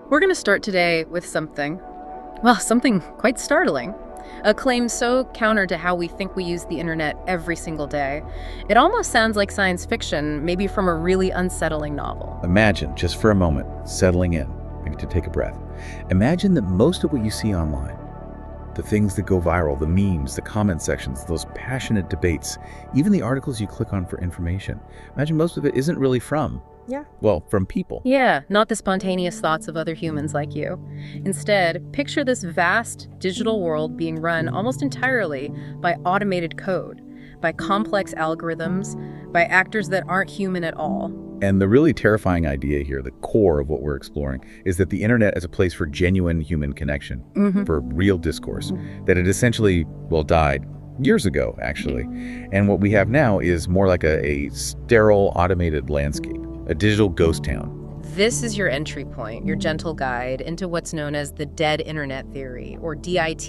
We're going to start today with something quite startling. A claim so counter to how we think we use the internet every single day. It almost sounds like science fiction, maybe from a really unsettling novel. Imagine, just for a moment, settling in, maybe to take a breath. Imagine that most of what you see online, the things that go viral, the memes, the comment sections, those passionate debates, even the articles you click on for information, imagine most of it isn't really from people. Yeah, not the spontaneous thoughts of other humans like you. Instead, picture this vast digital world being run almost entirely by automated code, by complex algorithms, by actors that aren't human at all. And the really terrifying idea here, the core of what we're exploring, is that the internet is a place for genuine human connection, for real discourse, that it essentially, died years ago, actually. And what we have now is more like a sterile, automated landscape, a digital ghost town. This is your entry point, your gentle guide into what's known as the dead internet theory, or DIT.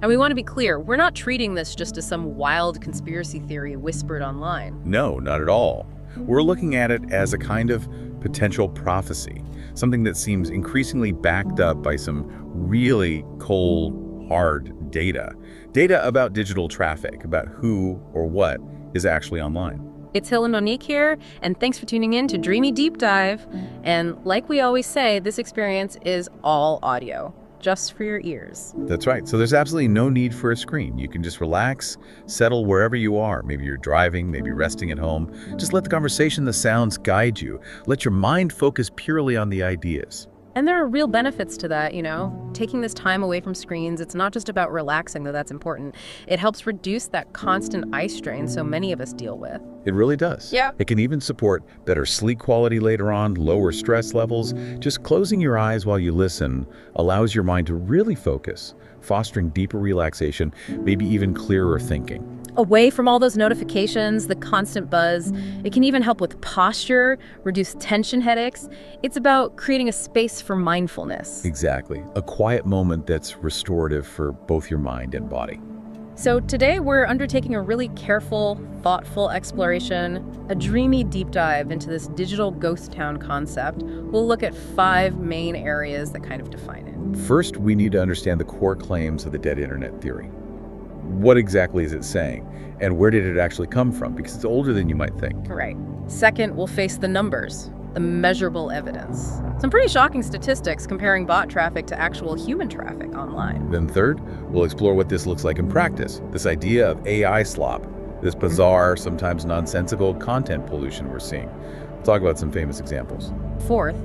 And we want to be clear, we're not treating this just as some wild conspiracy theory whispered online. No, not at all. We're looking at it as a kind of potential prophecy, something that seems increasingly backed up by some really cold, hard data. Data about digital traffic, about who or what is actually online. It's Hill and Monique here, and thanks for tuning in to Dreamy Deep Dive. And like we always say, this experience is all audio, just for your ears. That's right. So there's absolutely no need for a screen. You can just relax, settle wherever you are. Maybe you're driving, maybe resting at home. Just let the conversation, the sounds guide you. Let your mind focus purely on the ideas. And there are real benefits to that, taking this time away from screens. It's not just about relaxing, though that's important. It helps reduce that constant eye strain so many of us deal with. It really does. Yeah. It can even support better sleep quality later on, lower stress levels. Just closing your eyes while you listen allows your mind to really focus, fostering deeper relaxation, maybe even clearer thinking. Away from all those notifications, the constant buzz. It can even help with posture, reduce tension headaches. It's about creating a space for mindfulness. Exactly. A quiet moment that's restorative for both your mind and body. So today we're undertaking a really careful, thoughtful exploration, a dreamy deep dive into this digital ghost town concept. We'll look at 5 main areas that kind of define it. First, we need to understand the core claims of the dead internet theory. What exactly is it saying? And where did it actually come from? Because it's older than you might think. Right. Second, we'll face the numbers, the measurable evidence. Some pretty shocking statistics comparing bot traffic to actual human traffic online. Then third, we'll explore what this looks like in practice. This idea of AI slop, this bizarre, sometimes nonsensical content pollution we're seeing. We'll talk about some famous examples. Fourth,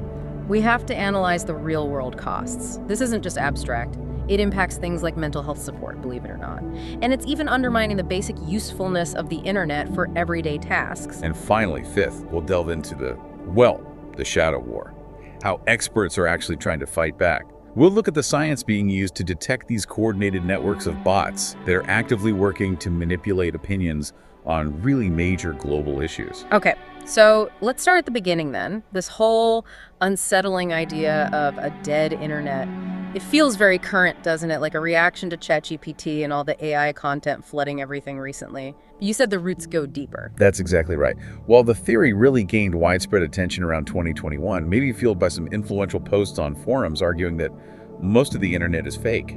we have to analyze the real-world costs. This isn't just abstract. It impacts things like mental health support, believe it or not. And it's even undermining the basic usefulness of the internet for everyday tasks. And finally, fifth, we'll delve into the shadow war. How experts are actually trying to fight back. We'll look at the science being used to detect these coordinated networks of bots that are actively working to manipulate opinions on really major global issues. Okay, so let's start at the beginning then. This whole unsettling idea of a dead internet. It feels very current, doesn't it? Like a reaction to ChatGPT and all the AI content flooding everything recently. You said the roots go deeper. That's exactly right. While the theory really gained widespread attention around 2021, maybe fueled by some influential posts on forums arguing that most of the internet is fake,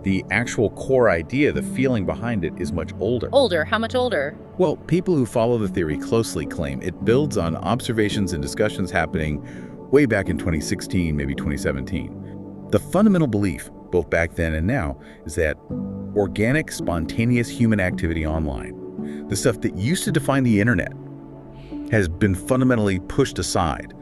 the actual core idea, the feeling behind it, is much older. Older? How much older? Well, people who follow the theory closely claim it builds on observations and discussions happening way back in 2016, maybe 2017. The fundamental belief, both back then and now, is that organic, spontaneous human activity online, the stuff that used to define the internet, has been fundamentally pushed aside,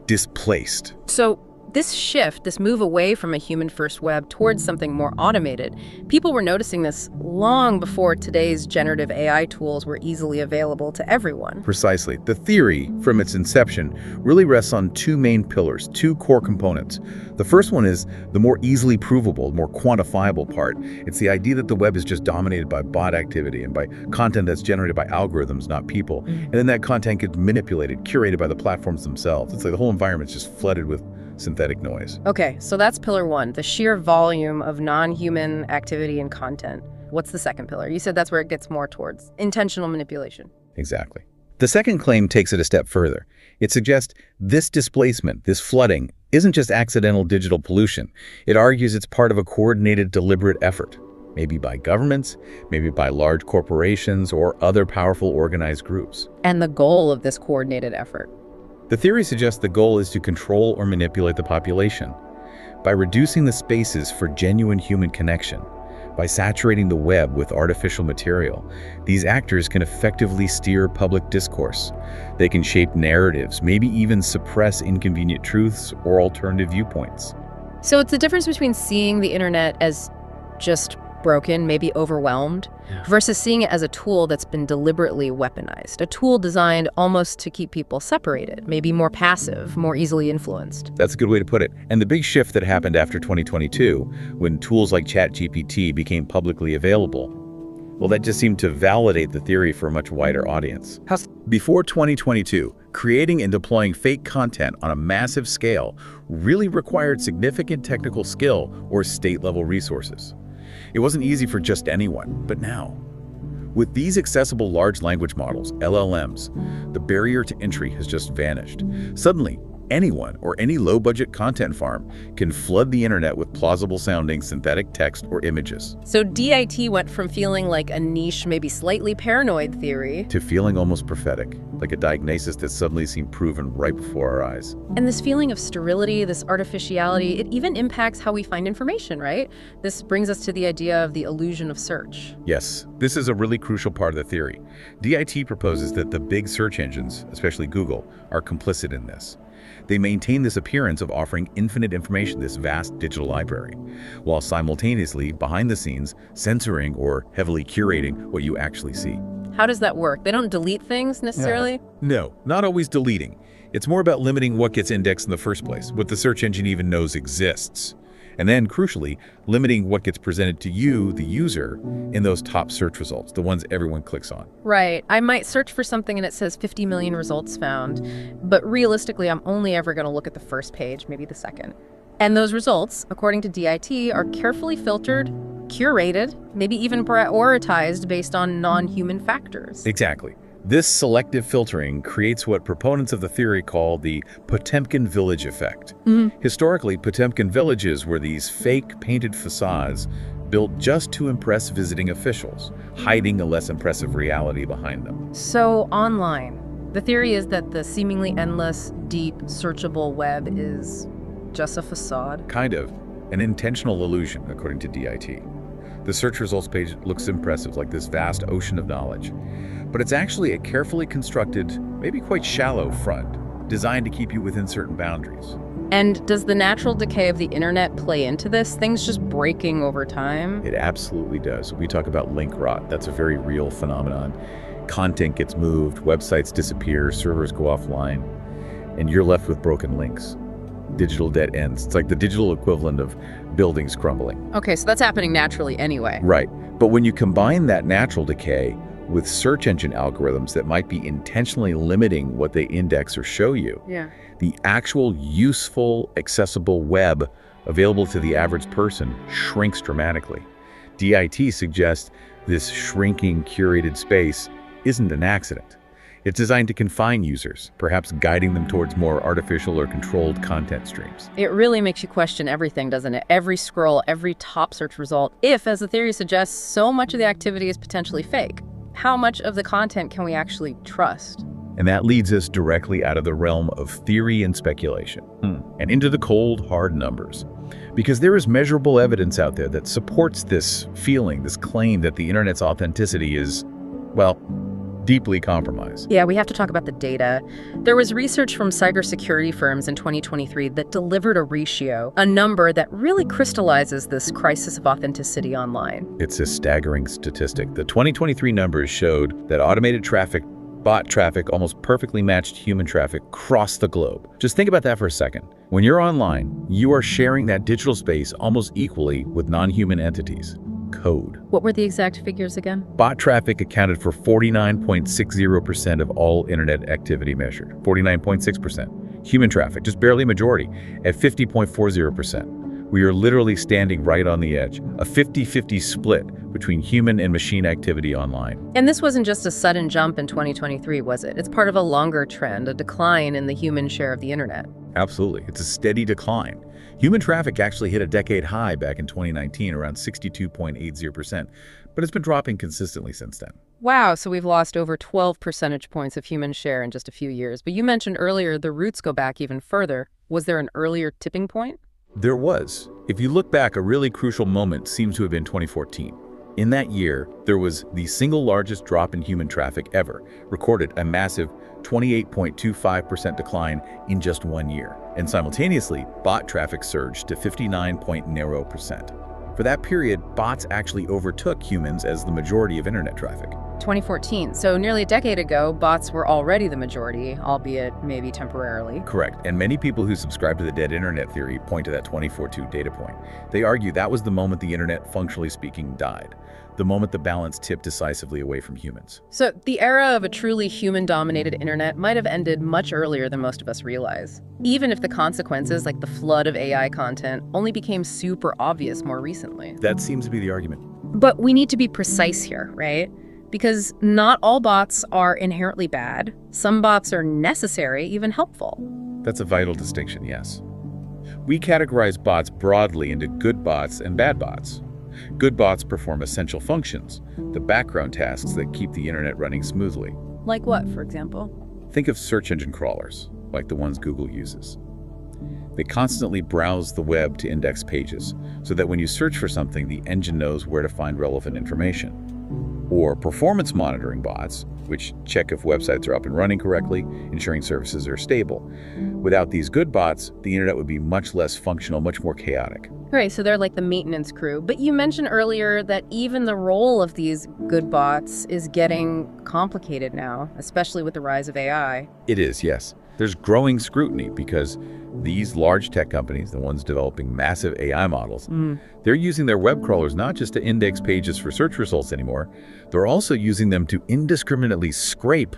displaced. So this shift, this move away from a human-first web towards something more automated, people were noticing this long before today's generative AI tools were easily available to everyone. Precisely. The theory, from its inception, really rests on 2 main pillars, 2 core components. The first one is the more easily provable, more quantifiable part. It's the idea that the web is just dominated by bot activity and by content that's generated by algorithms, not people. And then that content gets manipulated, curated by the platforms themselves. It's like the whole environment's just flooded with synthetic noise. Okay, so that's pillar 1, the sheer volume of non-human activity and content. What's the second pillar? You said that's where it gets more towards intentional manipulation. Exactly. The second claim takes it a step further. It suggests this displacement, this flooding, isn't just accidental digital pollution. It argues it's part of a coordinated, deliberate effort, maybe by governments, maybe by large corporations, or other powerful organized groups. And the goal of this coordinated effort? The theory suggests the goal is to control or manipulate the population by reducing the spaces for genuine human connection. By saturating the web with artificial material, these actors can effectively steer public discourse. They can shape narratives, maybe even suppress inconvenient truths or alternative viewpoints. So it's the difference between seeing the internet as just broken, maybe overwhelmed, versus seeing it as a tool that's been deliberately weaponized, a tool designed almost to keep people separated, maybe more passive, more easily influenced. That's a good way to put it. And the big shift that happened after 2022, when tools like ChatGPT became publicly available, well, that just seemed to validate the theory for a much wider audience. Before 2022, creating and deploying fake content on a massive scale really required significant technical skill or state-level resources. It wasn't easy for just anyone, but now, with these accessible large language models, LLMs, the barrier to entry has just vanished. Suddenly, anyone or any low-budget content farm can flood the internet with plausible-sounding synthetic text or images. So DIT went from feeling like a niche, maybe slightly paranoid theory to feeling almost prophetic, like a diagnosis that suddenly seemed proven right before our eyes. And this feeling of sterility, this artificiality, it even impacts how we find information, right? This brings us to the idea of the illusion of search. Yes, this is a really crucial part of the theory. DIT proposes that the big search engines, especially Google, are complicit in this. They maintain this appearance of offering infinite information, this vast digital library, while simultaneously, behind the scenes, censoring or heavily curating what you actually see. How does that work? They don't delete things necessarily? No, not always deleting. It's more about limiting what gets indexed in the first place, what the search engine even knows exists. And then, crucially, limiting what gets presented to you, the user, in those top search results, the ones everyone clicks on. Right. I might search for something and it says 50 million results found, but realistically, I'm only ever going to look at the first page, maybe the second. And those results, according to DIT, are carefully filtered, curated, maybe even prioritized based on non-human factors. Exactly. This selective filtering creates what proponents of the theory call the Potemkin village effect. Historically, Potemkin villages were these fake painted facades built just to impress visiting officials, hiding a less impressive reality behind them. So online, the theory is that the seemingly endless, deep, searchable web is just a facade? Kind of. An intentional illusion, according to DIT. The search results page looks impressive, like this vast ocean of knowledge. But it's actually a carefully constructed, maybe quite shallow front, designed to keep you within certain boundaries. And does the natural decay of the internet play into this? Things just breaking over time? It absolutely does. We talk about link rot. That's a very real phenomenon. Content gets moved, websites disappear, servers go offline, and you're left with broken links. Digital dead ends. It's like the digital equivalent of buildings crumbling. Okay, so that's happening naturally anyway. Right. But when you combine that natural decay with search engine algorithms that might be intentionally limiting what they index or show you, the actual useful, accessible web available to the average person shrinks dramatically. DIT suggests this shrinking, curated space isn't an accident. It's designed to confine users, perhaps guiding them towards more artificial or controlled content streams. It really makes you question everything, doesn't it? Every scroll, every top search result, if, as the theory suggests, so much of the activity is potentially fake. How much of the content can we actually trust? And that leads us directly out of the realm of theory and speculation and into the cold, hard numbers. Because there is measurable evidence out there that supports this feeling, this claim that the internet's authenticity is, well, deeply compromised. Yeah, we have to talk about the data. There was research from cybersecurity firms in 2023 that delivered a ratio, a number that really crystallizes this crisis of authenticity online. It's a staggering statistic. The 2023 numbers showed that automated traffic, bot traffic, almost perfectly matched human traffic across the globe. Just think about that for a second. When you're online, you are sharing that digital space almost equally with non-human entities. Code. What were the exact figures again? Bot traffic accounted for 49.60% of all internet activity measured. 49.6%. Human traffic, just barely a majority, at 50.40%. We are literally standing right on the edge, a 50-50 split between human and machine activity online. And this wasn't just a sudden jump in 2023, was it? It's part of a longer trend, a decline in the human share of the internet. Absolutely. It's a steady decline. Human traffic actually hit a decade high back in 2019, around 62.80%, but it's been dropping consistently since then. Wow, so we've lost over 12 percentage points of human share in just a few years. But you mentioned earlier the roots go back even further. Was there an earlier tipping point? There was. If you look back, a really crucial moment seems to have been 2014. In that year, there was the single largest drop in human traffic ever, recorded a massive 28.25% decline in just 1 year. And simultaneously, bot traffic surged to 59.0%. For that period, bots actually overtook humans as the majority of internet traffic. 2014. So nearly a decade ago, bots were already the majority, albeit maybe temporarily. Correct. And many people who subscribe to the dead internet theory point to that 2014 data point. They argue that was the moment the internet, functionally speaking, died. The moment the balance tipped decisively away from humans. So the era of a truly human-dominated internet might have ended much earlier than most of us realize, even if the consequences, like the flood of AI content, only became super obvious more recently. That seems to be the argument. But we need to be precise here, right? Because not all bots are inherently bad. Some bots are necessary, even helpful. That's a vital distinction, yes. We categorize bots broadly into good bots and bad bots. Good bots perform essential functions, the background tasks that keep the internet running smoothly. Like what, for example? Think of search engine crawlers, like the ones Google uses. They constantly browse the web to index pages, so that when you search for something, the engine knows where to find relevant information. Or performance monitoring bots, which check if websites are up and running correctly, ensuring services are stable. Without these good bots, the internet would be much less functional, much more chaotic. Right, so they're like the maintenance crew. But you mentioned earlier that even the role of these good bots is getting complicated now, especially with the rise of AI. It is, yes. There's growing scrutiny because these large tech companies, the ones developing massive AI models, they're using their web crawlers not just to index pages for search results anymore, they're also using them to indiscriminately scrape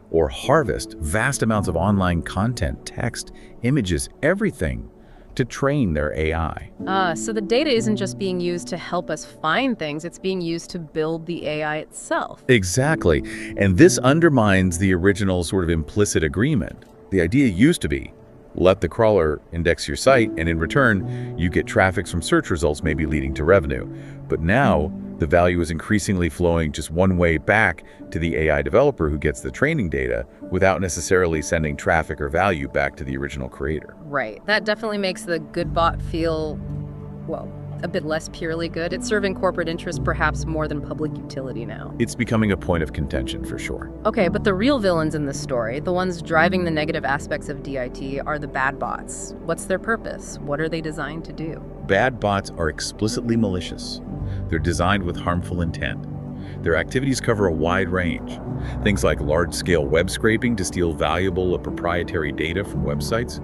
or harvest vast amounts of online content, text, images, everything to train their AI. So the data isn't just being used to help us find things, it's being used to build the AI itself. Exactly. And this undermines the original sort of implicit agreement. The idea used to be, let the crawler index your site, and in return, you get traffic from search results, maybe leading to revenue. But now, the value is increasingly flowing just one way back to the AI developer who gets the training data without necessarily sending traffic or value back to the original creator. Right. That definitely makes the good bot feel, well, a bit less purely good. It's serving corporate interests perhaps more than public utility now. It's becoming a point of contention for sure. Okay, but the real villains in this story, the ones driving the negative aspects of DIT, are the bad bots. What's their purpose? What are they designed to do? Bad bots are explicitly malicious. They're designed with harmful intent. Their activities cover a wide range. Things like large-scale web scraping to steal valuable or proprietary data from websites,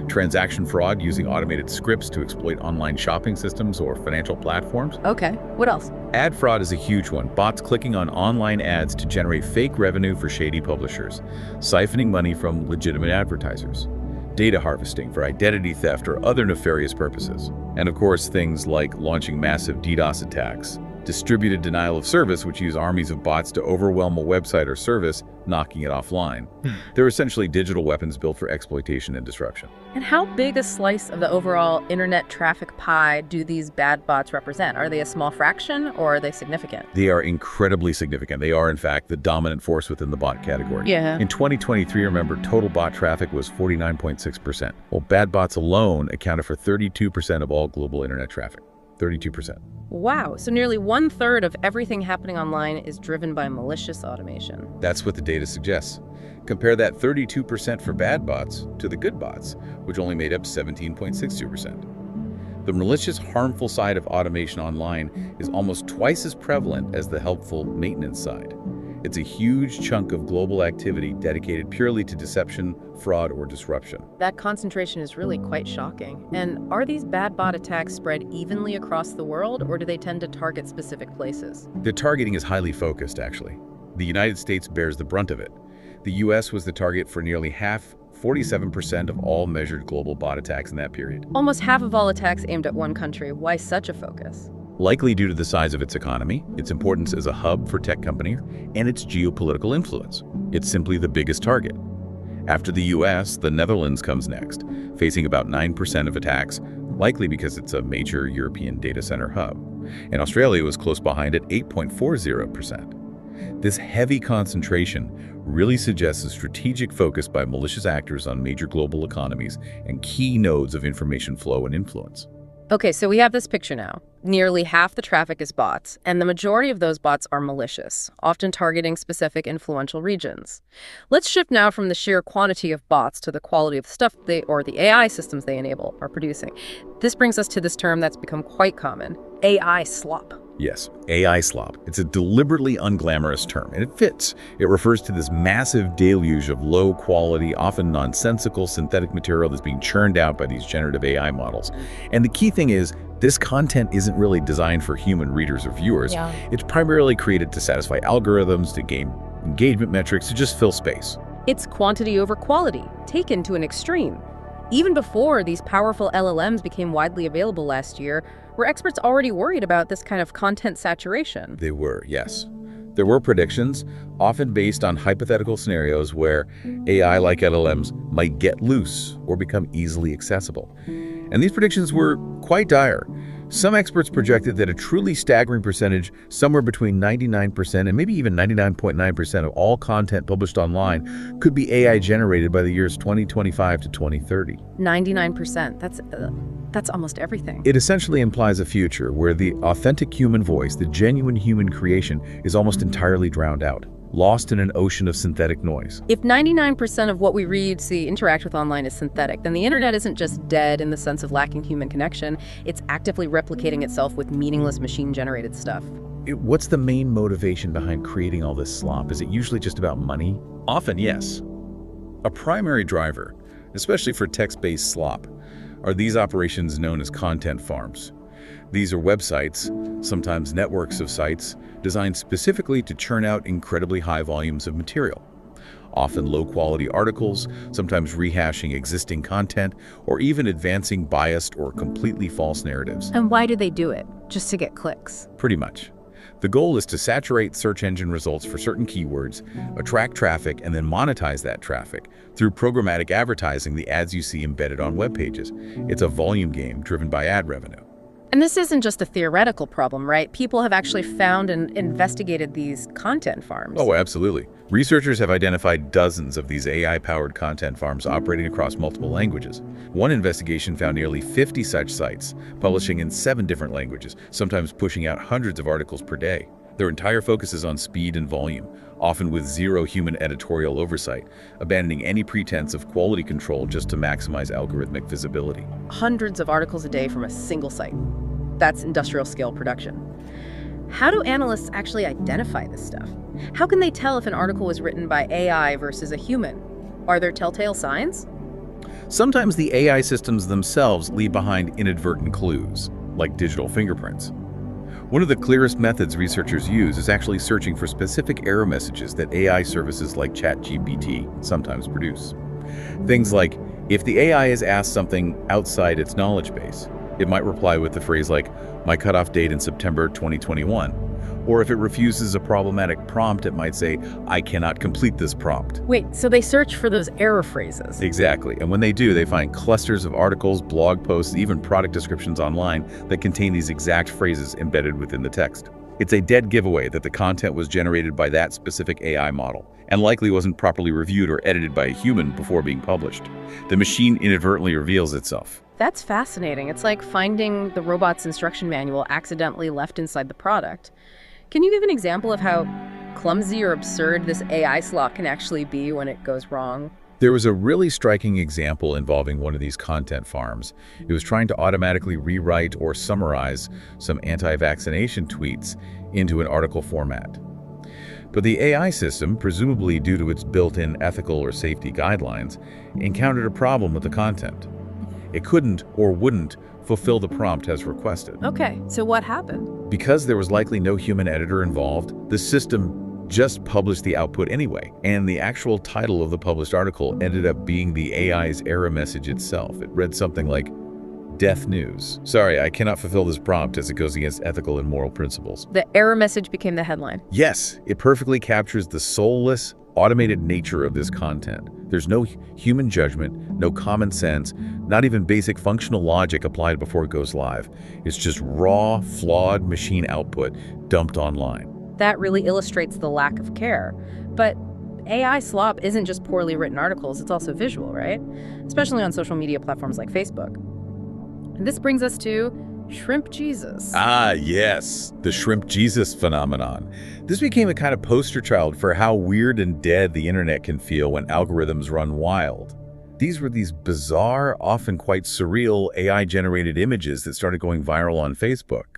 transaction fraud using automated scripts to exploit online shopping systems or financial platforms. Okay, what else? Ad fraud is a huge one. Bots clicking on online ads to generate fake revenue for shady publishers, siphoning money from legitimate advertisers. Data harvesting for identity theft or other nefarious purposes. And of course, things like launching massive DDoS attacks, distributed denial of service, which use armies of bots to overwhelm a website or service, knocking it offline. They're essentially digital weapons built for exploitation and disruption. And how big a slice of the overall internet traffic pie do these bad bots represent? Are they a small fraction or are they significant? They are incredibly significant. They are, in fact, the dominant force within the bot category. Yeah. In 2023, remember, total bot traffic was 49.6%, while bad bots alone accounted for 32% of all global internet traffic. 32%. Wow, so nearly 1/3 of everything happening online is driven by malicious automation. That's what the data suggests. Compare that 32% for bad bots to the good bots, which only made up 17.62%. The malicious, harmful side of automation online is almost twice as prevalent as the helpful maintenance side. It's a huge chunk of global activity dedicated purely to deception, fraud, or disruption. That concentration is really quite shocking. And are these bad bot attacks spread evenly across the world, or do they tend to target specific places? The targeting is highly focused, actually. The United States bears the brunt of it. The US was the target for nearly half, 47% of all measured global bot attacks in that period. Almost half of all attacks aimed at one country. Why such a focus? Likely due to the size of its economy, its importance as a hub for tech companies, and its geopolitical influence. It's simply the biggest target. After the US, the Netherlands comes next, facing about 9% of attacks, likely because it's a major European data center hub. And Australia was close behind at 8.40%. This heavy concentration really suggests a strategic focus by malicious actors on major global economies and key nodes of information flow and influence. Okay, so we have this picture now. Nearly half the traffic is bots, and the majority of those bots are malicious, often targeting specific influential regions. Let's shift now from the sheer quantity of bots to the quality of the stuff the AI systems they enable are producing. This brings us to this term that's become quite common, AI slop. Yes, AI slop. It's a deliberately unglamorous term, and it fits. It refers to this massive deluge of low-quality, often nonsensical synthetic material that's being churned out by these generative AI models. And the key thing is, this content isn't really designed for human readers or viewers. Yeah. It's primarily created to satisfy algorithms, to gain engagement metrics, to just fill space. It's quantity over quality, taken to an extreme. Even before these powerful LLMs became widely available last year, were experts already worried about this kind of content saturation? They were, yes. There were predictions, often based on hypothetical scenarios where AI like LLMs might get loose or become easily accessible. And these predictions were quite dire. Some experts projected that a truly staggering percentage, somewhere between 99% and maybe even 99.9% of all content published online, could be AI generated by the years 2025 to 2030. 99%. That's almost everything. It essentially implies a future where the authentic human voice, the genuine human creation, is almost entirely drowned out, lost in an ocean of synthetic noise. If 99% of what we read, see, interact with online is synthetic, then the internet isn't just dead in the sense of lacking human connection. It's actively replicating itself with meaningless machine-generated stuff. What's the main motivation behind creating all this slop? Is it usually just about money? Often, yes. A primary driver, especially for text-based slop, are these operations known as content farms. These are websites, sometimes networks of sites, designed specifically to churn out incredibly high volumes of material. Often low-quality articles, sometimes rehashing existing content, or even advancing biased or completely false narratives. And why do they do it? Just to get clicks? Pretty much. The goal is to saturate search engine results for certain keywords, attract traffic, and then monetize that traffic through programmatic advertising, the ads you see embedded on web pages. It's a volume game driven by ad revenue. And this isn't just a theoretical problem, right? People have actually found and investigated these content farms. Oh, absolutely. Researchers have identified dozens of these AI-powered content farms operating across multiple languages. One investigation found nearly 50 such sites, publishing in 7 different languages, sometimes pushing out hundreds of articles per day. Their entire focus is on speed and volume, often with zero human editorial oversight, abandoning any pretense of quality control just to maximize algorithmic visibility. Hundreds of articles a day from a single site. That's industrial-scale production. How do analysts actually identify this stuff? How can they tell if an article was written by AI versus a human? Are there telltale signs? Sometimes the AI systems themselves leave behind inadvertent clues, like digital fingerprints. One of the clearest methods researchers use is actually searching for specific error messages that AI services like ChatGPT sometimes produce. Things like, if the AI is asked something outside its knowledge base, it might reply with the phrase like, "My cutoff date in September 2021. Or if it refuses a problematic prompt, it might say, "I cannot complete this prompt." Wait, so they search for those error phrases? Exactly. And when they do, they find clusters of articles, blog posts, even product descriptions online that contain these exact phrases embedded within the text. It's a dead giveaway that the content was generated by that specific AI model, and likely wasn't properly reviewed or edited by a human before being published. The machine inadvertently reveals itself. That's fascinating. It's like finding the robot's instruction manual accidentally left inside the product. Can you give an example of how clumsy or absurd this AI slop can actually be when it goes wrong? There was a really striking example involving one of these content farms. It was trying to automatically rewrite or summarize some anti-vaccination tweets into an article format. But the AI system, presumably due to its built-in ethical or safety guidelines, encountered a problem with the content. It couldn't or wouldn't fulfill the prompt as requested. Okay, so what happened? Because there was likely no human editor involved, the system just published the output anyway, and the actual title of the published article ended up being the AI's error message itself. It read something like, "Death news. Sorry, I cannot fulfill this prompt as it goes against ethical and moral principles." The error message became the headline. Yes, it perfectly captures the soulless, automated nature of this content. There's no human judgment, no common sense, not even basic functional logic applied before it goes live. It's just raw, flawed machine output dumped online. That really illustrates the lack of care. But AI slop isn't just poorly written articles, it's also visual, right? Especially on social media platforms like Facebook. And this brings us to Shrimp Jesus. Ah, yes, the Shrimp Jesus phenomenon. This became a kind of poster child for how weird and dead the internet can feel when algorithms run wild. These were these bizarre, often quite surreal AI-generated images that started going viral on Facebook.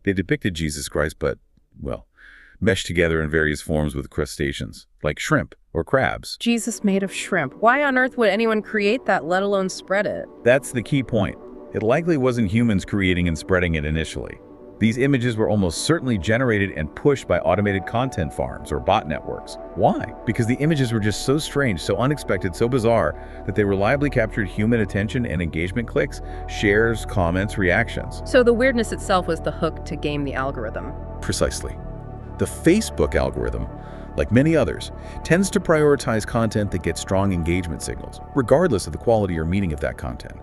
They depicted Jesus Christ, but, well, meshed together in various forms with crustaceans, like shrimp or crabs. Jesus made of shrimp. Why on earth would anyone create that, let alone spread it? That's the key point. It likely wasn't humans creating and spreading it initially. These images were almost certainly generated and pushed by automated content farms or bot networks. Why? Because the images were just so strange, so unexpected, so bizarre that they reliably captured human attention and engagement clicks, shares, comments, reactions. So the weirdness itself was the hook to game the algorithm. Precisely. The Facebook algorithm, like many others, tends to prioritize content that gets strong engagement signals, regardless of the quality or meaning of that content.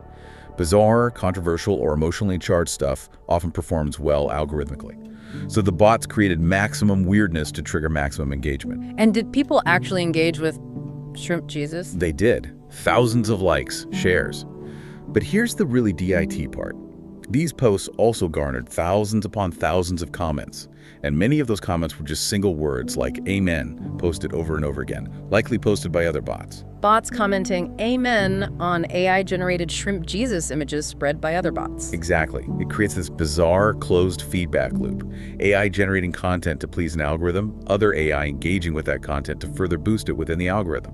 Bizarre, controversial, or emotionally charged stuff often performs well algorithmically. So the bots created maximum weirdness to trigger maximum engagement. And did people actually engage with Shrimp Jesus? They did. Thousands of likes, shares. But here's the really DIT part. These posts also garnered thousands upon thousands of comments, and many of those comments were just single words like "Amen" posted over and over again, likely posted by other bots. Bots commenting "Amen" on AI-generated Shrimp Jesus images spread by other bots. Exactly. It creates this bizarre, closed feedback loop. AI generating content to please an algorithm, other AI engaging with that content to further boost it within the algorithm.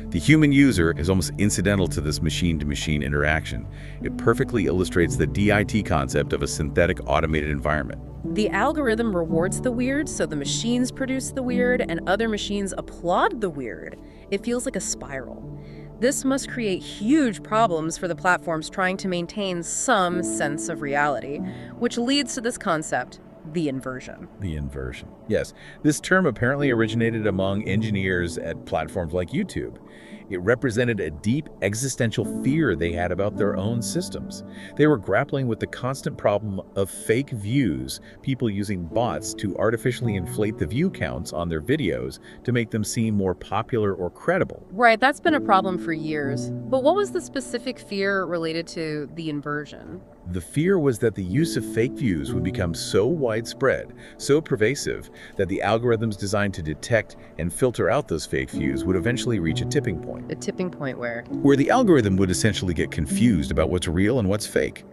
The human user is almost incidental to this machine-to-machine interaction. It perfectly illustrates the DIT concept of a synthetic automated environment. The algorithm rewards the weird, so the machines produce the weird, and other machines applaud the weird. It feels like a spiral. This must create huge problems for the platforms trying to maintain some sense of reality, which leads to this concept, the inversion. The inversion. Yes, this term apparently originated among engineers at platforms like YouTube. It represented a deep existential fear they had about their own systems. They were grappling with the constant problem of fake views, people using bots to artificially inflate the view counts on their videos to make them seem more popular or credible. Right, that's been a problem for years. But what was the specific fear related to the inversion? The fear was that the use of fake views would become so widespread, so pervasive, that the algorithms designed to detect and filter out those fake views would eventually reach a tipping point. A tipping point where? Where the algorithm would essentially get confused about what's real and what's fake.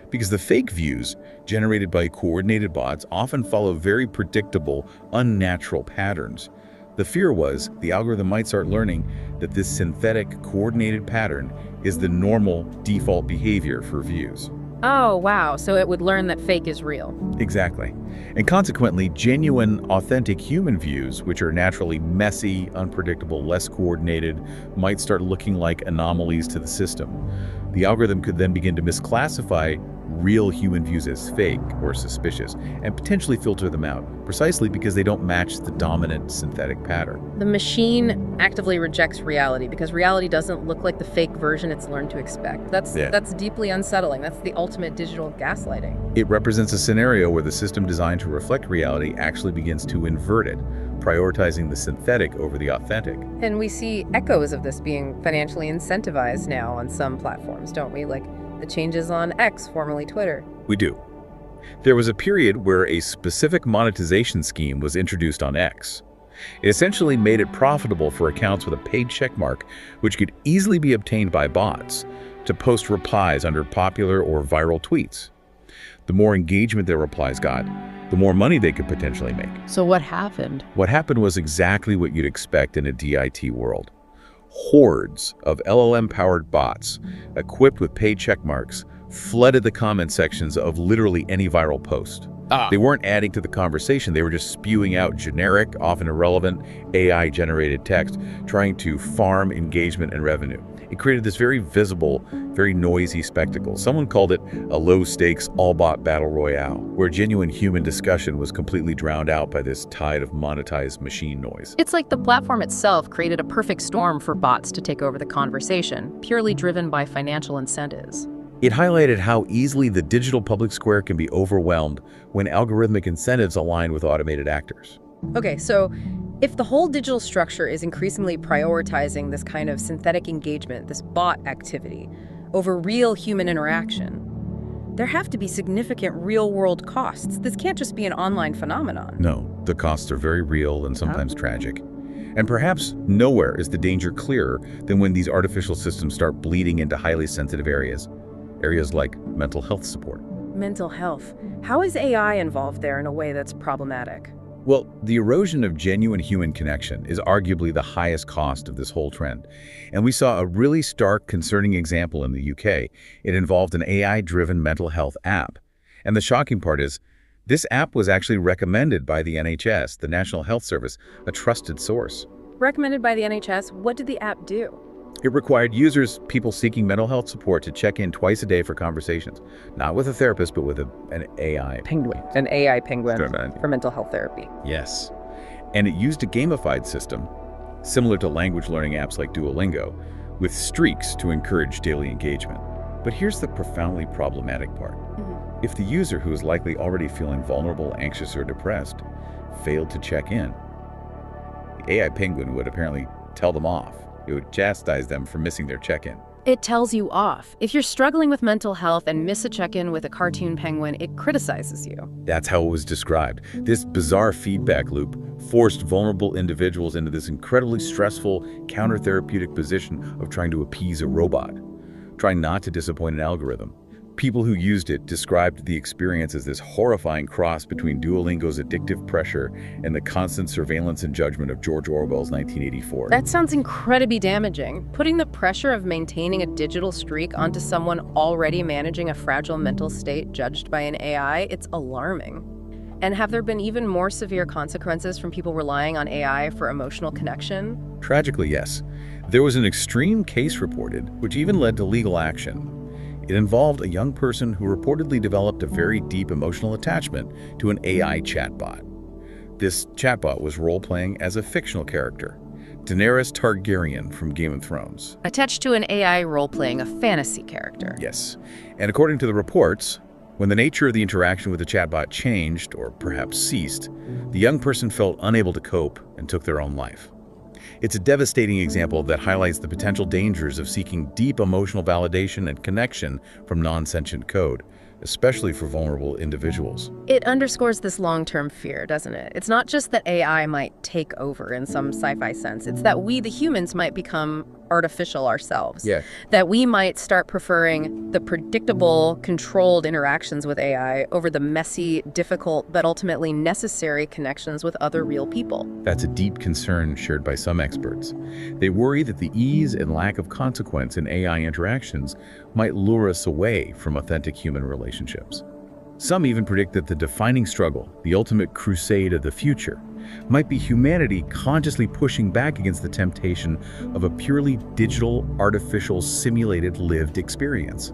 Because the fake views, generated by coordinated bots, often follow very predictable, unnatural patterns. The fear was the algorithm might start learning that this synthetic, coordinated pattern is the normal default behavior for views. Oh, wow. So it would learn that fake is real. Exactly. And consequently, genuine, authentic human views, which are naturally messy, unpredictable, less coordinated, might start looking like anomalies to the system. The algorithm could then begin to misclassify real human views as fake or suspicious and potentially filter them out, precisely because they don't match the dominant synthetic pattern. The machine actively rejects reality because reality doesn't look like the fake version it's learned to expect. That's deeply unsettling. That's the ultimate digital gaslighting. It represents a scenario where the system designed to reflect reality actually begins to invert it, prioritizing the synthetic over the authentic. And we see echoes of this being financially incentivized now on some platforms, don't we? Like the changes on X, formerly Twitter. We do. There was a period where a specific monetization scheme was introduced on X. It essentially made it profitable for accounts with a paid checkmark, which could easily be obtained by bots, to post replies under popular or viral tweets. The more engagement their replies got, the more money they could potentially make. So what happened? What happened was exactly what you'd expect in a DIT world. Hordes of LLM-powered bots, equipped with paid checkmarks, flooded the comment sections of literally any viral post. They weren't adding to the conversation, they were just spewing out generic, often irrelevant, AI-generated text, trying to farm engagement and revenue. It created this very visible, very noisy spectacle. Someone called it a low-stakes, all-bot battle royale, where genuine human discussion was completely drowned out by this tide of monetized machine noise. It's like the platform itself created a perfect storm for bots to take over the conversation, purely driven by financial incentives. It highlighted how easily the digital public square can be overwhelmed when algorithmic incentives align with automated actors. Okay, so if the whole digital structure is increasingly prioritizing this kind of synthetic engagement, this bot activity, over real human interaction, there have to be significant real-world costs. This can't just be an online phenomenon. No, the costs are very real and sometimes tragic. And perhaps nowhere is the danger clearer than when these artificial systems start bleeding into highly sensitive areas. Areas like mental health support. Mental health. How is AI involved there in a way that's problematic? Well, the erosion of genuine human connection is arguably the highest cost of this whole trend. And we saw a really stark, concerning example in the UK. It involved an AI-driven mental health app. And the shocking part is, this app was actually recommended by the NHS, the National Health Service, a trusted source. Recommended by the NHS, what did the app do? It required users, people seeking mental health support, to check in twice a day for conversations. Not with a therapist, but with an AI. Penguin. An AI penguin for mental health therapy. Yes. And it used a gamified system, similar to language learning apps like Duolingo, with streaks to encourage daily engagement. But here's the profoundly problematic part. If the user, who is likely already feeling vulnerable, anxious, or depressed, failed to check in, the AI penguin would apparently tell them off. It would chastise them for missing their check-in. It tells you off. If you're struggling with mental health and miss a check-in with a cartoon penguin, it criticizes you. That's how it was described. This bizarre feedback loop forced vulnerable individuals into this incredibly stressful, counter-therapeutic position of trying to appease a robot, trying not to disappoint an algorithm. People who used it described the experience as this horrifying cross between Duolingo's addictive pressure and the constant surveillance and judgment of George Orwell's 1984. That sounds incredibly damaging. Putting the pressure of maintaining a digital streak onto someone already managing a fragile mental state judged by an AI, it's alarming. And have there been even more severe consequences from people relying on AI for emotional connection? Tragically, yes. There was an extreme case reported, which even led to legal action. It involved a young person who reportedly developed a very deep emotional attachment to an AI chatbot. This chatbot was role-playing as a fictional character, Daenerys Targaryen from Game of Thrones. Attached to an AI role-playing a fantasy character. Yes. And according to the reports, when the nature of the interaction with the chatbot changed, or perhaps ceased, the young person felt unable to cope and took their own life. It's a devastating example that highlights the potential dangers of seeking deep emotional validation and connection from non-sentient code, especially for vulnerable individuals. It underscores this long-term fear, doesn't it? It's not just that AI might take over in some sci-fi sense. It's that we, the humans, might become artificial ourselves. Yeah. That we might start preferring the predictable, controlled interactions with AI over the messy, difficult, but ultimately necessary connections with other real people. That's a deep concern shared by some experts. They worry that the ease and lack of consequence in AI interactions might lure us away from authentic human relationships. Some even predict that the defining struggle, the ultimate crusade of the future, might be humanity consciously pushing back against the temptation of a purely digital, artificial, simulated lived experience.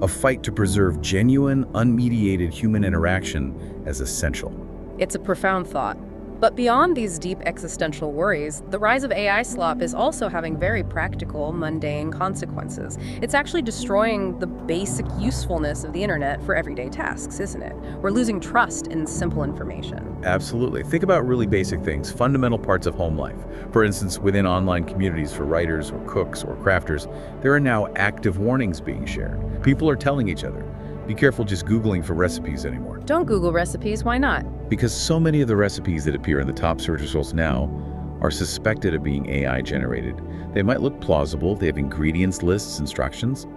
A fight to preserve genuine, unmediated human interaction as essential. It's a profound thought. But beyond these deep existential worries, the rise of AI slop is also having very practical, mundane consequences. It's actually destroying the basic usefulness of the internet for everyday tasks, isn't it? We're losing trust in simple information. Absolutely. Think about really basic things, fundamental parts of home life. For instance, within online communities for writers or cooks or crafters, there are now active warnings being shared. People are telling each other, be careful just Googling for recipes anymore. Don't Google recipes, why not? Because so many of the recipes that appear in the top search results now are suspected of being AI generated. They might look plausible, they have ingredients lists, instructions,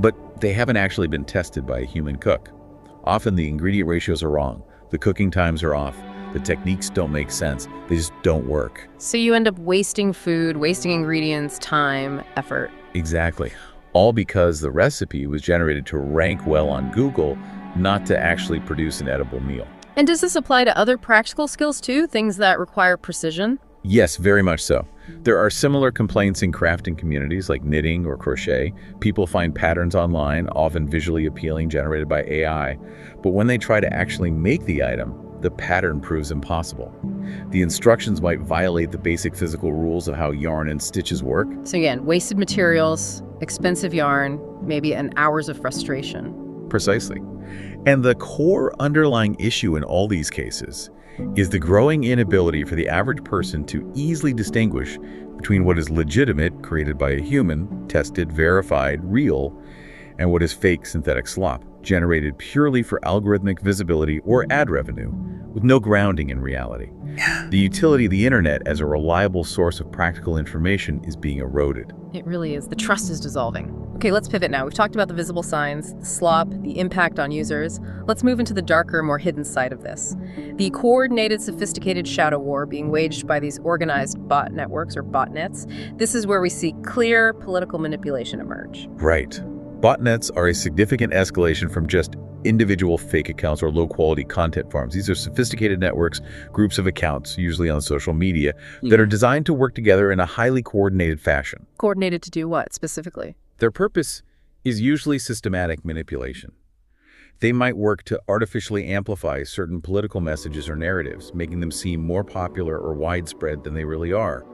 but they haven't actually been tested by a human cook. Often the ingredient ratios are wrong, the cooking times are off, the techniques don't make sense, they just don't work. So you end up wasting food, wasting ingredients, time, effort. Exactly. All because the recipe was generated to rank well on Google, not to actually produce an edible meal. And does this apply to other practical skills too? Things that require precision? Yes, very much so. There are similar complaints in crafting communities like knitting or crochet. People find patterns online, often visually appealing, generated by AI. But when they try to actually make the item, the pattern proves impossible. The instructions might violate the basic physical rules of how yarn and stitches work. So again, wasted materials, expensive yarn, maybe and hours of frustration. Precisely. And the core underlying issue in all these cases is the growing inability for the average person to easily distinguish between what is legitimate, created by a human, tested, verified, real, and what is fake synthetic slop, generated purely for algorithmic visibility or ad revenue, with no grounding in reality. The utility of the internet as a reliable source of practical information is being eroded. It really is. The trust is dissolving. Okay, let's pivot now. We've talked about the visible signs, the slop, the impact on users. Let's move into the darker, more hidden side of this. The coordinated, sophisticated shadow war being waged by these organized bot networks or botnets. This is where we see clear political manipulation emerge. Right. Botnets are a significant escalation from just individual fake accounts or low-quality content farms. These are sophisticated networks, groups of accounts, usually on social media, that are designed to work together in a highly coordinated fashion. Coordinated to do what, specifically? Their purpose is usually systematic manipulation. They might work to artificially amplify certain political messages or narratives, making them seem more popular or widespread than they really are.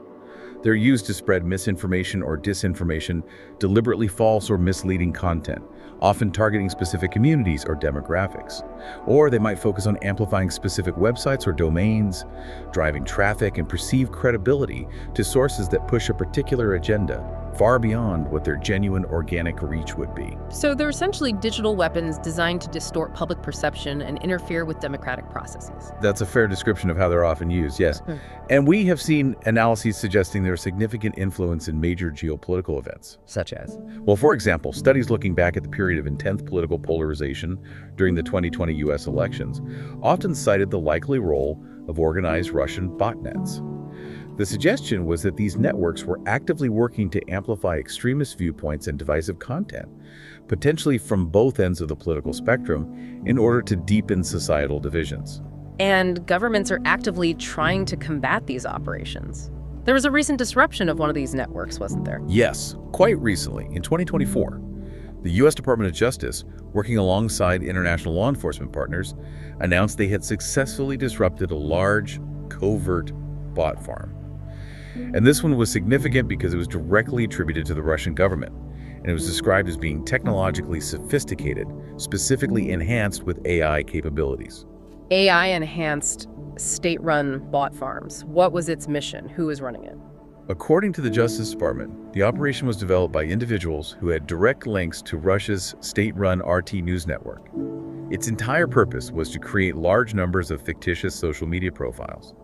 They're used to spread misinformation or disinformation, deliberately false or misleading content, often targeting specific communities or demographics. Or they might focus on amplifying specific websites or domains, driving traffic and perceived credibility to sources that push a particular agenda, far beyond what their genuine organic reach would be. So they're essentially digital weapons designed to distort public perception and interfere with democratic processes. That's a fair description of how they're often used, yes. And we have seen analyses suggesting their significant influence in major geopolitical events. Such as? Well, for example, studies looking back at the period of intense political polarization during the 2020 U.S. elections often cited the likely role of organized Russian botnets. The suggestion was that these networks were actively working to amplify extremist viewpoints and divisive content, potentially from both ends of the political spectrum, in order to deepen societal divisions. And governments are actively trying to combat these operations. There was a recent disruption of one of these networks, wasn't there? Yes, quite recently, in 2024, the U.S. Department of Justice, working alongside international law enforcement partners, announced they had successfully disrupted a large, covert bot farm. And this one was significant because it was directly attributed to the Russian government, and it was described as being technologically sophisticated, specifically enhanced with AI capabilities. AI-enhanced state-run bot farms. What was its mission? Who was running it? According to the Justice Department, the operation was developed by individuals who had direct links to Russia's state-run RT news network. Its entire purpose was to create large numbers of fictitious social media profiles.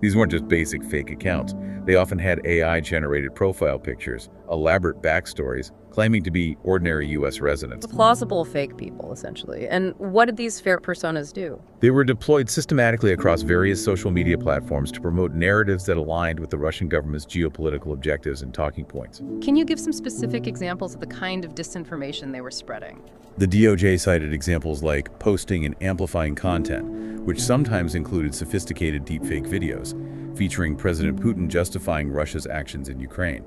These weren't just basic fake accounts. They often had AI-generated profile pictures, elaborate backstories, claiming to be ordinary U.S. residents. Plausible fake people, essentially. And what did these fair personas do? They were deployed systematically across various social media platforms to promote narratives that aligned with the Russian government's geopolitical objectives and talking points. Can you give some specific examples of the kind of disinformation they were spreading? The DOJ cited examples like posting and amplifying content, which sometimes included sophisticated deepfake videos, featuring President Putin justifying Russia's actions in Ukraine.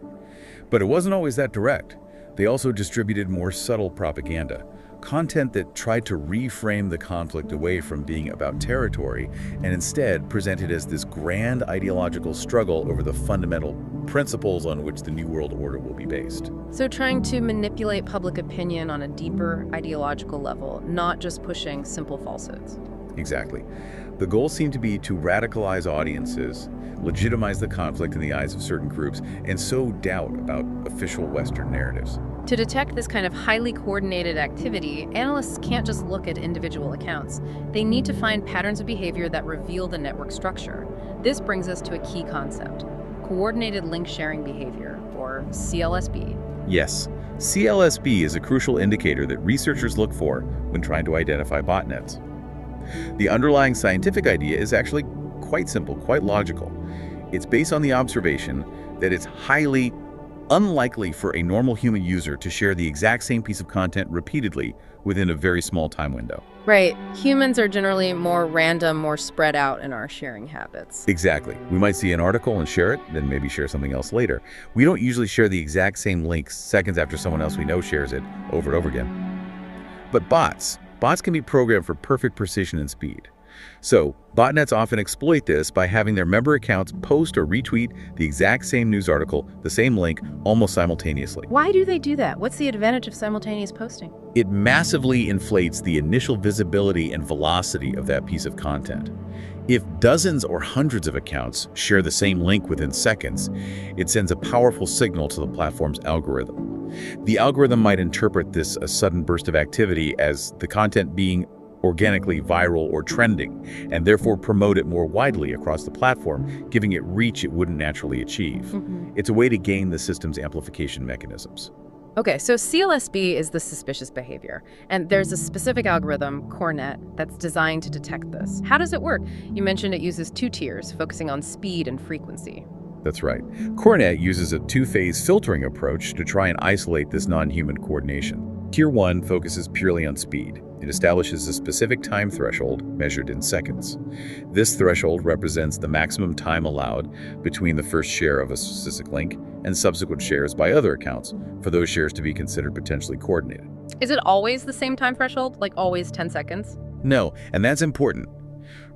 But it wasn't always that direct. They also distributed more subtle propaganda, content that tried to reframe the conflict away from being about territory and instead presented as this grand ideological struggle over the fundamental principles on which the New World Order will be based. So trying to manipulate public opinion on a deeper ideological level, not just pushing simple falsehoods. Exactly. The goal seemed to be to radicalize audiences, legitimize the conflict in the eyes of certain groups, and sow doubt about official Western narratives. To detect this kind of highly coordinated activity, analysts can't just look at individual accounts. They need to find patterns of behavior that reveal the network structure. This brings us to a key concept: coordinated link sharing behavior, or CLSB. Yes, CLSB is a crucial indicator that researchers look for when trying to identify botnets. The underlying scientific idea is actually quite simple, quite logical. It's based on the observation that it's highly unlikely for a normal human user to share the exact same piece of content repeatedly within a very small time window. Right. Humans are generally more random, more spread out in our sharing habits. Exactly. We might see an article and share it, then maybe share something else later. We don't usually share the exact same links seconds after someone else we know shares it over and over again. But bots can be programmed for perfect precision and speed. So, botnets often exploit this by having their member accounts post or retweet the exact same news article, the same link, almost simultaneously. Why do they do that? What's the advantage of simultaneous posting? It massively inflates the initial visibility and velocity of that piece of content. If dozens or hundreds of accounts share the same link within seconds, it sends a powerful signal to the platform's algorithm. The algorithm might interpret this a sudden burst of activity as the content being organically viral or trending, and therefore promote it more widely across the platform, giving it reach it wouldn't naturally achieve. It's a way to gain the system's amplification mechanisms. Okay, so CLSB is the suspicious behavior, and there's a specific algorithm, CoreNet, that's designed to detect this. How does it work? You mentioned it uses two tiers, focusing on speed and frequency. That's right. CoreNet uses a two-phase filtering approach to try and isolate this non-human coordination. Tier 1 focuses purely on speed. It establishes a specific time threshold measured in seconds. This threshold represents the maximum time allowed between the first share of a specific link and subsequent shares by other accounts for those shares to be considered potentially coordinated. Is it always the same time threshold, like always 10 seconds? No, and that's important.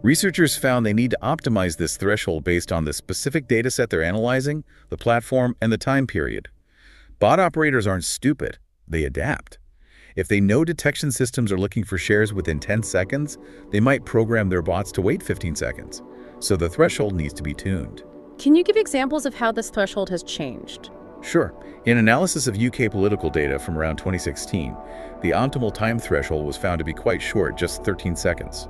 Researchers found they need to optimize this threshold based on the specific data set they're analyzing, the platform, and the time period. Bot operators aren't stupid. They adapt. If they know detection systems are looking for shares within 10 seconds, they might program their bots to wait 15 seconds. So the threshold needs to be tuned. Can you give examples of how this threshold has changed? Sure. In analysis of UK political data from around 2016, the optimal time threshold was found to be quite short, just 13 seconds.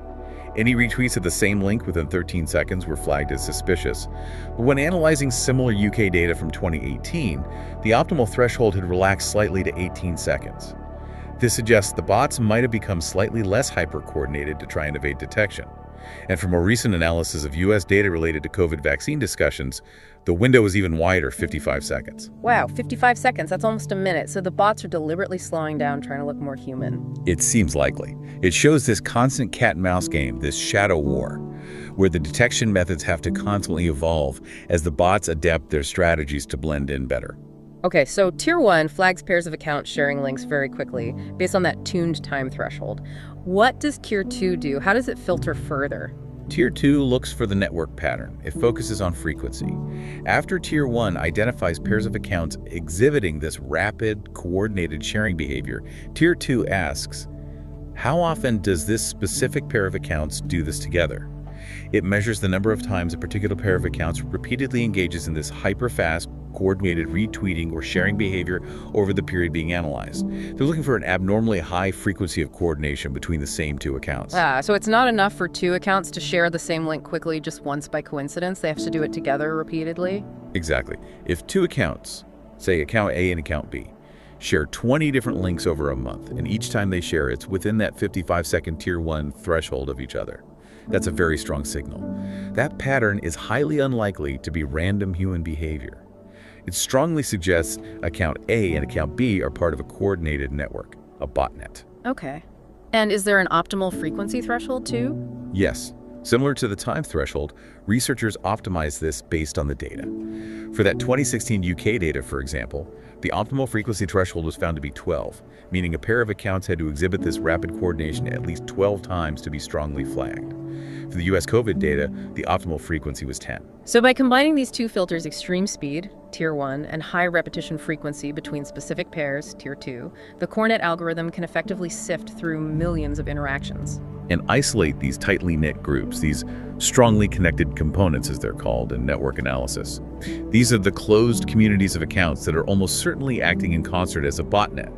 Any retweets of the same link within 13 seconds were flagged as suspicious. But when analyzing similar UK data from 2018, the optimal threshold had relaxed slightly to 18 seconds. This suggests the bots might have become slightly less hyper-coordinated to try and evade detection. And from a recent analysis of US data related to COVID vaccine discussions, the window was even wider, 55 seconds. Wow, 55 seconds, that's almost a minute. So the bots are deliberately slowing down, trying to look more human. It seems likely. It shows this constant cat-and-mouse game, this shadow war, where the detection methods have to constantly evolve as the bots adapt their strategies to blend in better. Okay, so Tier 1 flags pairs of accounts sharing links very quickly based on that tuned time threshold. What does Tier 2 do? How does it filter further? Tier 2 looks for the network pattern. It focuses on frequency. After Tier 1 identifies pairs of accounts exhibiting this rapid, coordinated sharing behavior, Tier 2 asks, how often does this specific pair of accounts do this together? It measures the number of times a particular pair of accounts repeatedly engages in this hyper-fast, coordinated retweeting or sharing behavior over the period being analyzed. They're looking for an abnormally high frequency of coordination between the same two accounts. So it's not enough for two accounts to share the same link quickly just once by coincidence. They have to do it together repeatedly? Exactly. If two accounts, say account A and account B, share 20 different links over a month, and each time they share, it's within that 55-second Tier 1 threshold of each other. That's a very strong signal. That pattern is highly unlikely to be random human behavior. It strongly suggests account A and account B are part of a coordinated network, a botnet. Okay. And is there an optimal frequency threshold too? Yes. Similar to the time threshold, researchers optimize this based on the data. For that 2016 UK data, for example, the optimal frequency threshold was found to be 12, meaning a pair of accounts had to exhibit this rapid coordination at least 12 times to be strongly flagged. For the US COVID data, the optimal frequency was 10. So by combining these two filters, extreme speed, Tier 1, and high repetition frequency between specific pairs, Tier 2, the CoreNet algorithm can effectively sift through millions of interactions. And isolate these tightly knit groups, these strongly connected components as they're called in network analysis. These are the closed communities of accounts that are almost certainly acting in concert as a botnet,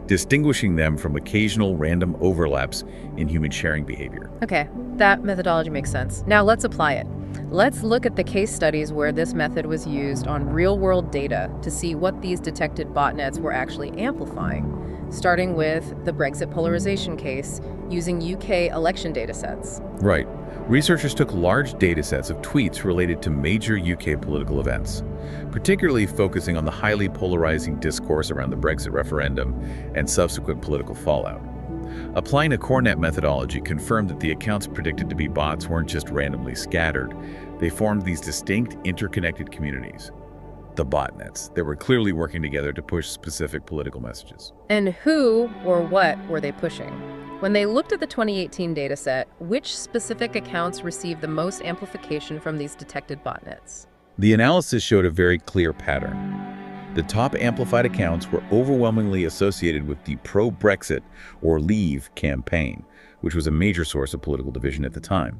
distinguishing them from occasional random overlaps in human sharing behavior. Okay, that methodology makes sense. Now let's apply it. Let's look at the case studies where this method was used on real-world data to see what these detected botnets were actually amplifying, starting with the Brexit polarization case using UK election datasets. Right. Researchers took large datasets of tweets related to major UK political events, particularly focusing on the highly polarizing discourse around the Brexit referendum and subsequent political fallout. Applying a core net methodology confirmed that the accounts predicted to be bots weren't just randomly scattered. They formed these distinct, interconnected communities, the botnets, that were clearly working together to push specific political messages. And who or what were they pushing? When they looked at the 2018 dataset, which specific accounts received the most amplification from these detected botnets? The analysis showed a very clear pattern. The top amplified accounts were overwhelmingly associated with the pro-Brexit or Leave campaign, which was a major source of political division at the time.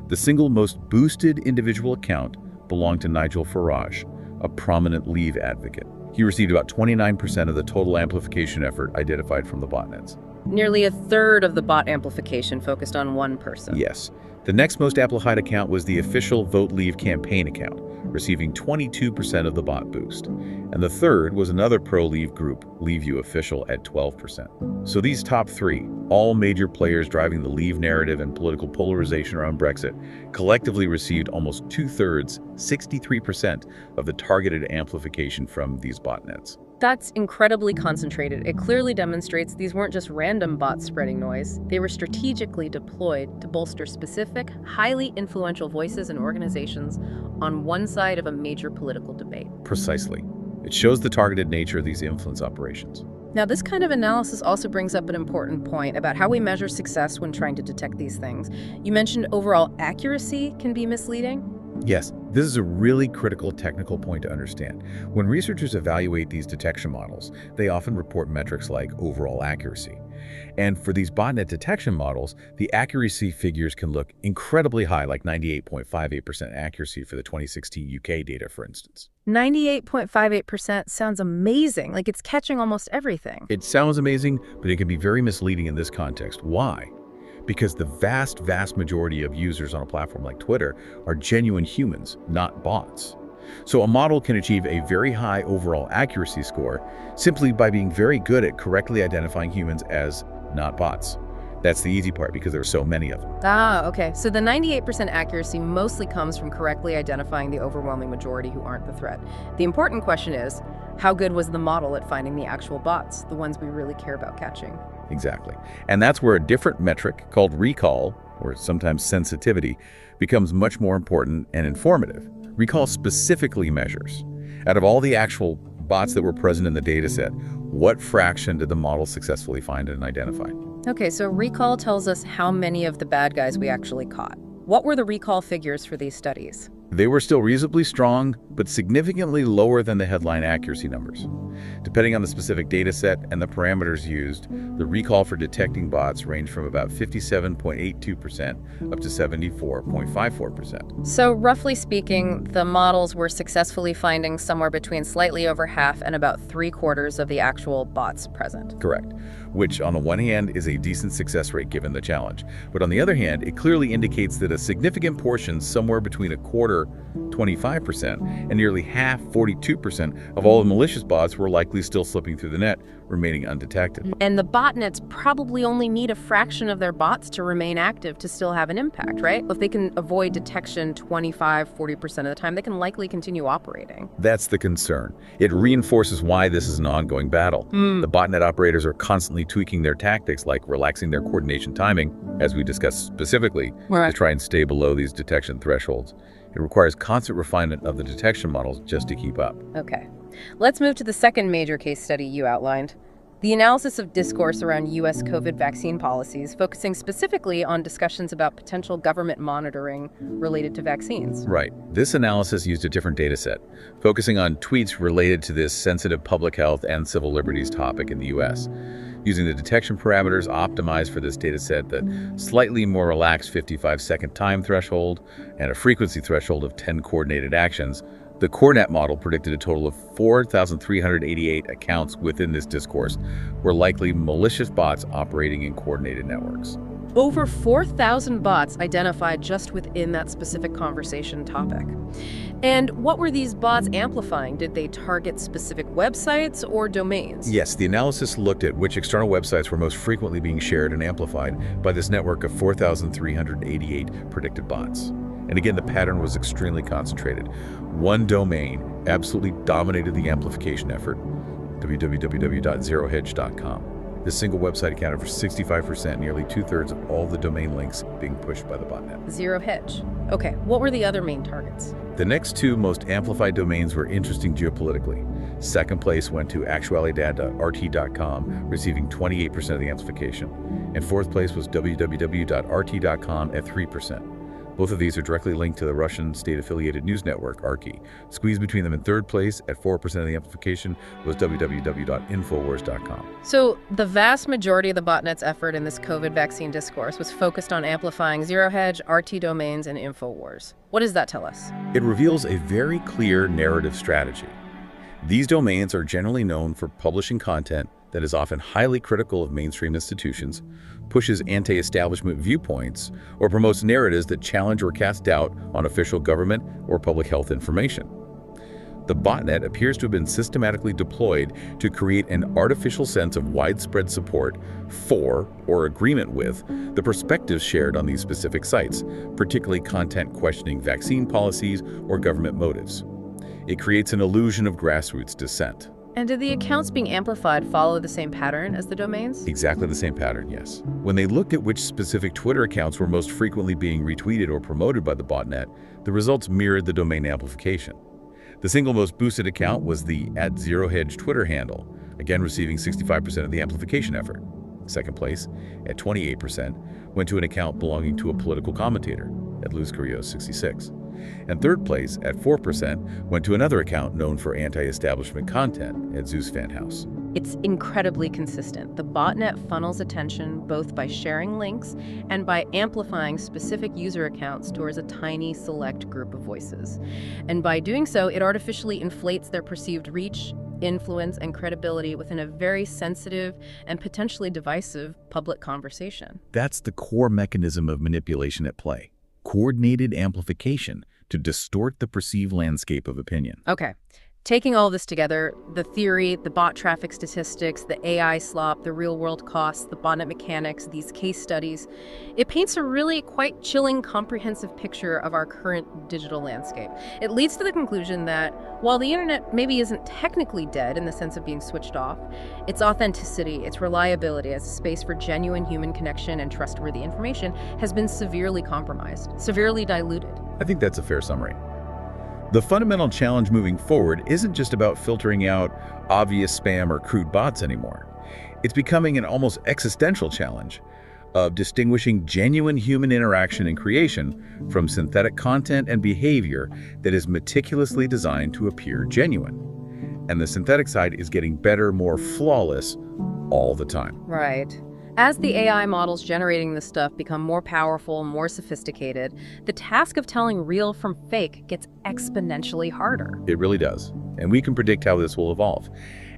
The single most boosted individual account belonged to Nigel Farage, a prominent Leave advocate. He received about 29% of the total amplification effort identified from the botnets. Nearly a third of the bot amplification focused on one person. Yes. The next most amplified account was the official Vote Leave campaign account, receiving 22% of the bot boost. And the third was another pro-Leave group, Leave You Official, at 12%. So these top three, all major players driving the Leave narrative and political polarization around Brexit, collectively received almost 2/3, 63% of the targeted amplification from these botnets. That's incredibly concentrated. It clearly demonstrates these weren't just random bots spreading noise. They were strategically deployed to bolster specific, highly influential voices and organizations on one side of a major political debate. Precisely. It shows the targeted nature of these influence operations. Now, this kind of analysis also brings up an important point about how we measure success when trying to detect these things. You mentioned overall accuracy can be misleading. Yes, this is a really critical technical point to understand. When researchers evaluate these detection models, they often report metrics like overall accuracy. And for these botnet detection models, the accuracy figures can look incredibly high, like 98.58% accuracy for the 2016 UK data, for instance. 98.58% sounds amazing, like it's catching almost everything. It sounds amazing, but it can be very misleading in this context. Why? Because the vast majority of users on a platform like Twitter are genuine humans, not bots. So a model can achieve a very high overall accuracy score simply by being very good at correctly identifying humans as not bots. That's the easy part because there are so many of them. Ah, okay. So the 98% accuracy mostly comes from correctly identifying the overwhelming majority who aren't the threat. The important question is, how good was the model at finding the actual bots, the ones we really care about catching? Exactly. And that's where a different metric called recall, or sometimes sensitivity, becomes much more important and informative. Recall specifically measures, out of all the actual bots that were present in the dataset, what fraction did the model successfully find and identify? Okay, so recall tells us how many of the bad guys we actually caught. What were the recall figures for these studies? They were still reasonably strong, but significantly lower than the headline accuracy numbers. Depending on the specific data set and the parameters used, the recall for detecting bots ranged from about 57.82% up to 74.54%. So roughly speaking, the models were successfully finding somewhere between slightly over half and about 3/4 of the actual bots present. Correct. Which on the one hand is a decent success rate given the challenge, but on the other hand, it clearly indicates that a significant portion, somewhere between a quarter, 25%, and nearly half, 42%, of all the malicious bots were likely still slipping through the net, remaining undetected. And the botnets probably only need a fraction of their bots to remain active to still have an impact, right? If they can avoid detection 25, 40% of the time, they can likely continue operating. That's the concern. It reinforces why this is an ongoing battle. The botnet operators are constantly tweaking their tactics, like relaxing their coordination timing, as we discussed specifically, to try and stay below these detection thresholds. It requires constant refinement of the detection models just to keep up. Okay. Let's move to the second major case study you outlined. The analysis of discourse around U.S. COVID vaccine policies, focusing specifically on discussions about potential government monitoring related to vaccines. Right. This analysis used a different data set, focusing on tweets related to this sensitive public health and civil liberties topic in the U.S. Using the detection parameters optimized for this data set, the slightly more relaxed 55-second time threshold and a frequency threshold of 10 coordinated actions, the CoreNet model predicted a total of 4,388 accounts within this discourse were likely malicious bots operating in coordinated networks. Over 4,000 bots identified just within that specific conversation topic. And what were these bots amplifying? Did they target specific websites or domains? Yes, the analysis looked at which external websites were most frequently being shared and amplified by this network of 4,388 predicted bots. And again, the pattern was extremely concentrated. One domain absolutely dominated the amplification effort, www.zerohedge.com. This single website accounted for 65%, nearly two-thirds of all the domain links being pushed by the botnet. Zero hedge. Okay, what were the other main targets? The next two most amplified domains were interesting geopolitically. Second place went to actualidad.rt.com, receiving 28% of the amplification. And fourth place was www.rt.com at 3%. Both of these are directly linked to the Russian state-affiliated news network, RT. Squeezed between them in third place at 4% of the amplification was www.infowars.com. So the vast majority of the botnet's effort in this COVID vaccine discourse was focused on amplifying Zero Hedge, RT domains, and InfoWars. What does that tell us? It reveals a very clear narrative strategy. These domains are generally known for publishing content that is often highly critical of mainstream institutions, pushes anti-establishment viewpoints, or promotes narratives that challenge or cast doubt on official government or public health information. The botnet appears to have been systematically deployed to create an artificial sense of widespread support for or agreement with the perspectives shared on these specific sites, particularly content questioning vaccine policies or government motives. It creates an illusion of grassroots dissent. And did the accounts being amplified follow the same pattern as the domains? Exactly the same pattern, yes. When they looked at which specific Twitter accounts were most frequently being retweeted or promoted by the botnet, the results mirrored the domain amplification. The single most boosted account was the @ZeroHedge Twitter handle, again receiving 65% of the amplification effort. Second place, at 28%, went to an account belonging to a political commentator, at Luz Carrillo 66. And third place, at 4%, went to another account known for anti-establishment content, at Zeus Fan House. It's incredibly consistent. The botnet funnels attention both by sharing links and by amplifying specific user accounts towards a tiny, select group of voices. And by doing so, it artificially inflates their perceived reach, influence, and credibility within a very sensitive and potentially divisive public conversation. That's the core mechanism of manipulation at play. Coordinated amplification to distort the perceived landscape of opinion. Okay. Taking all this together, the theory, the bot traffic statistics, the AI slop, the real-world costs, the botnet mechanics, these case studies, it paints a really quite chilling, comprehensive picture of our current digital landscape. It leads to the conclusion that while the internet maybe isn't technically dead in the sense of being switched off, its authenticity, its reliability as a space for genuine human connection and trustworthy information has been severely compromised, severely diluted. I think that's a fair summary. The fundamental challenge moving forward isn't just about filtering out obvious spam or crude bots anymore. It's becoming an almost existential challenge of distinguishing genuine human interaction and creation from synthetic content and behavior that is meticulously designed to appear genuine. And the synthetic side is getting better, more flawless all the time. Right. As the AI models generating this stuff become more powerful, more sophisticated, the task of telling real from fake gets exponentially harder. It really does. And we can predict how this will evolve.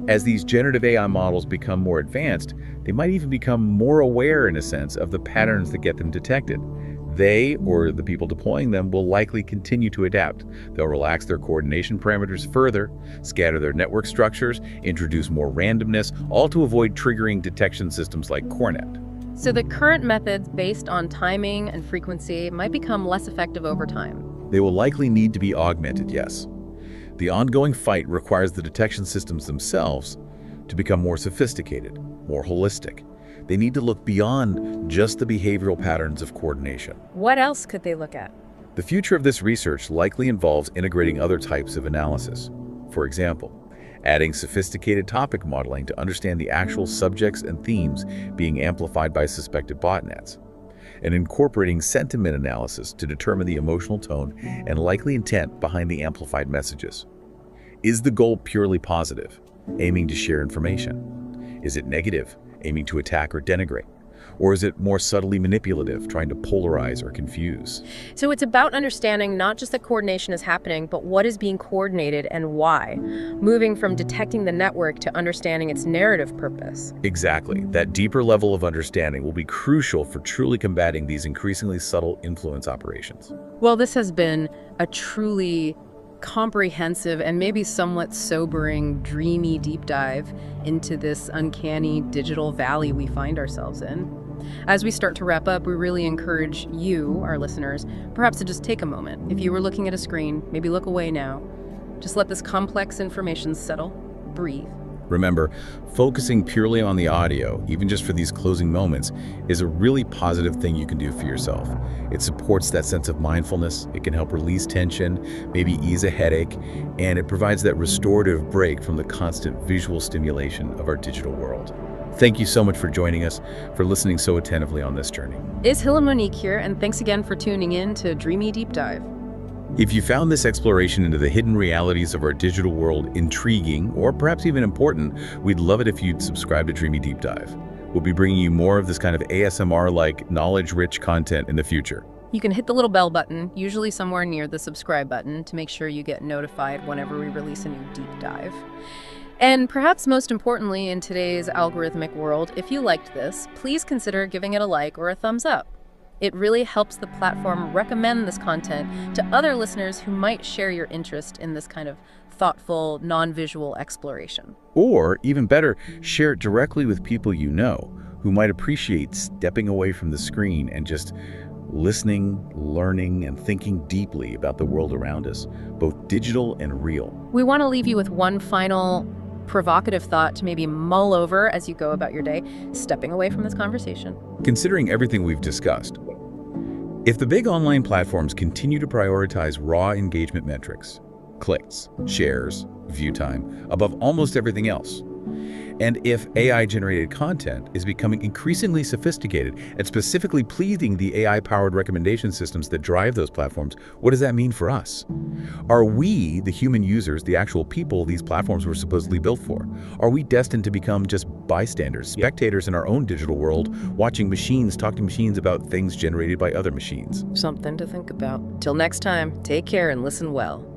As these generative AI models become more advanced, they might even become more aware, in a sense, of the patterns that get them detected. They, or the people deploying them, will likely continue to adapt. They'll relax their coordination parameters further, scatter their network structures, introduce more randomness, all to avoid triggering detection systems like Cornet. So the current methods based on timing and frequency might become less effective over time. They will likely need to be augmented, yes. The ongoing fight requires the detection systems themselves to become more sophisticated, more holistic. They need to look beyond just the behavioral patterns of coordination. What else could they look at? The future of this research likely involves integrating other types of analysis. For example, adding sophisticated topic modeling to understand the actual subjects and themes being amplified by suspected botnets, and incorporating sentiment analysis to determine the emotional tone and likely intent behind the amplified messages. Is the goal purely positive, aiming to share information? Is it negative, aiming to attack or denigrate? Or is it more subtly manipulative, trying to polarize or confuse? So it's about understanding not just that coordination is happening, but what is being coordinated and why, moving from detecting the network to understanding its narrative purpose. Exactly. That deeper level of understanding will be crucial for truly combating these increasingly subtle influence operations. Well, this has been a truly comprehensive and maybe somewhat sobering, dreamy deep dive into this uncanny digital valley we find ourselves in. As we start to wrap up, we really encourage you, our listeners, perhaps to just take a moment. If you were looking at a screen, maybe look away now. Just let this complex information settle, breathe. Remember, focusing purely on the audio, even just for these closing moments, is a really positive thing you can do for yourself. It supports that sense of mindfulness, it can help release tension, maybe ease a headache, and it provides that restorative break from the constant visual stimulation of our digital world. Thank you so much for joining us, for listening so attentively on this journey. It's Hill and Monique here, and thanks again for tuning in to Dreamy Deep Dive. If you found this exploration into the hidden realities of our digital world intriguing, or perhaps even important, we'd love it if you'd subscribe to Dreamy Deep Dive. We'll be bringing you more of this kind of ASMR-like, knowledge-rich content in the future. You can hit the little bell button, usually somewhere near the subscribe button, to make sure you get notified whenever we release a new deep dive. And perhaps most importantly in today's algorithmic world, if you liked this, please consider giving it a like or a thumbs up. It really helps the platform recommend this content to other listeners who might share your interest in this kind of thoughtful, non-visual exploration. Or, even better, share it directly with people you know who might appreciate stepping away from the screen and just listening, learning, and thinking deeply about the world around us, both digital and real. We want to leave you with one final provocative thought to maybe mull over as you go about your day, stepping away from this conversation. Considering everything we've discussed, if the big online platforms continue to prioritize raw engagement metrics, clicks, shares, view time, above almost everything else, and if AI-generated content is becoming increasingly sophisticated and specifically pleasing the AI-powered recommendation systems that drive those platforms, what does that mean for us? Are we, the human users, the actual people these platforms were supposedly built for? Are we destined to become just bystanders, spectators in our own digital world, watching machines talk to machines about things generated by other machines? Something to think about. Till next time, take care and listen well.